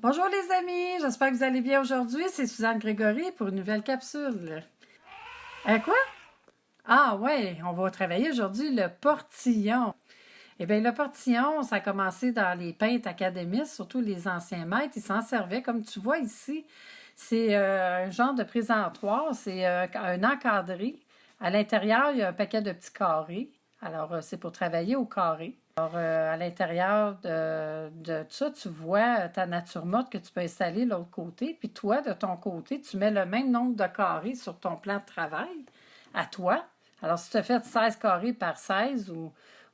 Bonjour les amis, j'espère que vous allez bien aujourd'hui. C'est Suzanne Grégory pour une nouvelle capsule. Quoi? Ah ouais, on va travailler aujourd'hui le portillon. Eh bien, le portillon, ça a commencé dans les peintres académistes, surtout les anciens maîtres. Ils s'en servaient, comme tu vois ici. C'est un genre de présentoir, c'est un encadré. À l'intérieur, il y a un paquet de petits carrés. Alors, c'est pour travailler au carré. Alors, à l'intérieur de ça, tu vois ta nature morte que tu peux installer de l'autre côté. Puis toi, de ton côté, tu mets le même nombre de carrés sur ton plan de travail à toi. Alors, si tu as fait 16 carrés par 16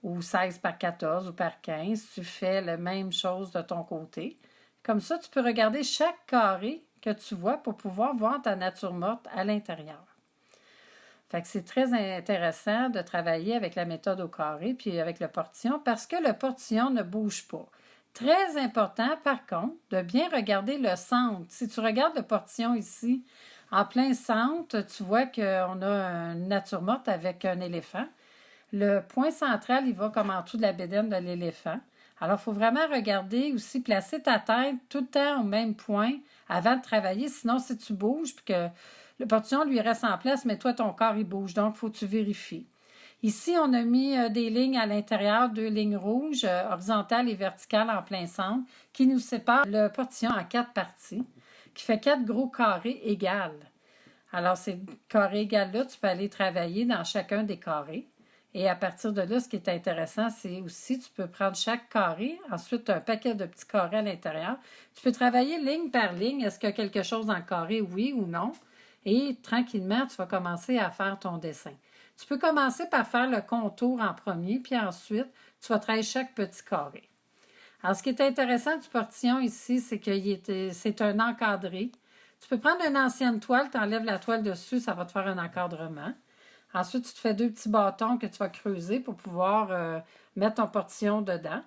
ou 16 par 14 ou par 15, tu fais la même chose de ton côté. Comme ça, tu peux regarder chaque carré que tu vois pour pouvoir voir ta nature morte à l'intérieur. Fait que c'est très intéressant de travailler avec la méthode au carré puis avec le portillon parce que le portillon ne bouge pas. Très important, par contre, de bien regarder le centre. Si tu regardes le portillon ici, en plein centre, tu vois qu'on a une nature morte avec un éléphant. Le point central, il va comme en dessous de la bédaine de l'éléphant. Alors, il faut vraiment regarder aussi, placer ta tête tout le temps au même point avant de travailler. Sinon, si tu bouges puis que le portillon lui reste en place, mais toi, ton corps, il bouge. Donc, il faut que tu vérifies. Ici, on a mis des lignes à l'intérieur, deux lignes rouges, horizontales et verticales en plein centre, qui nous séparent le portillon en 4 parties, qui fait 4 gros carrés égales. Alors, ces carrés égales-là, tu peux aller travailler dans chacun des carrés. Et à partir de là, ce qui est intéressant, c'est aussi, tu peux prendre chaque carré, ensuite un paquet de petits carrés à l'intérieur. Tu peux travailler ligne par ligne. Est-ce qu'il y a quelque chose dans le carré, oui ou non? Et tranquillement, tu vas commencer à faire ton dessin. Tu peux commencer par faire le contour en premier, puis ensuite, tu vas travailler chaque petit carré. Alors, ce qui est intéressant du portillon ici, c'est que c'est un encadré. Tu peux prendre une ancienne toile, tu enlèves la toile dessus, ça va te faire un encadrement. Ensuite, tu te fais deux petits bâtons que tu vas creuser pour pouvoir mettre ton portillon dedans.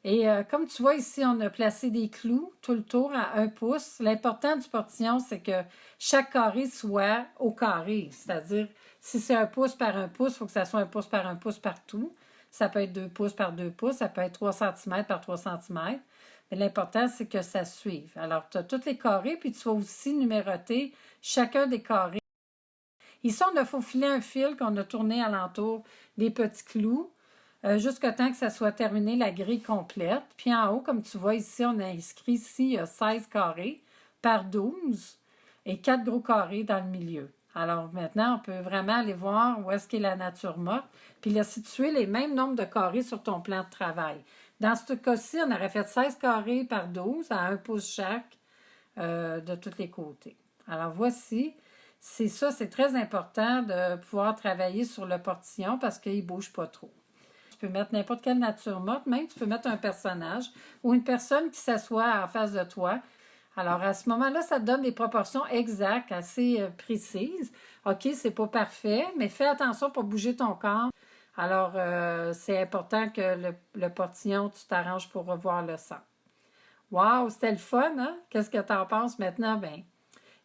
Et comme tu vois ici, on a placé des clous tout le tour à 1 pouce. L'important du portillon, c'est que chaque carré soit au carré. C'est-à-dire, si c'est 1 pouce par 1 pouce, il faut que ça soit 1 pouce par 1 pouce partout. Ça peut être 2 pouces par 2 pouces, ça peut être 3 cm par 3 cm. Mais l'important, c'est que ça suive. Alors, tu as tous les carrés, puis tu vas aussi numéroter chacun des carrés. Ici, on a faufilé un fil qu'on a tourné alentour des petits clous jusqu'à temps que ça soit terminé la grille complète. Puis en haut, comme tu vois ici, on a inscrit ici, il y a 16 carrés par 12 et 4 gros carrés dans le milieu. Alors maintenant, on peut vraiment aller voir où est-ce qu'est la nature morte, puis là, situer les mêmes nombres de carrés sur ton plan de travail. Dans ce cas-ci, on aurait fait 16 carrés par 12 à 1 pouce chaque de tous les côtés. Alors voici, c'est ça, c'est très important de pouvoir travailler sur le portillon parce qu'il ne bouge pas trop. Tu peux mettre n'importe quelle nature morte, même tu peux mettre un personnage ou une personne qui s'assoit en face de toi. Alors, à ce moment-là, ça te donne des proportions exactes, assez précises. OK, c'est pas parfait, mais fais attention pour bouger ton corps. Alors, c'est important que le portillon, tu t'arranges pour revoir le sang. Wow, c'était le fun, hein? Qu'est-ce que tu en penses maintenant? Ben,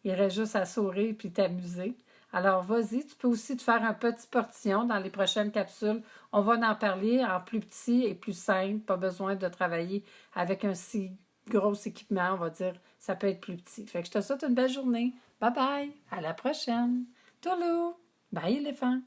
il reste juste à sourire puis t'amuser. Alors, vas-y, tu peux aussi te faire un petit portillon dans les prochaines capsules. On va en parler en plus petit et plus simple. Pas besoin de travailler avec un si gros équipement, on va dire. Ça peut être plus petit. Fait que je te souhaite une belle journée. Bye bye. À la prochaine. Toulou. Bye, éléphant.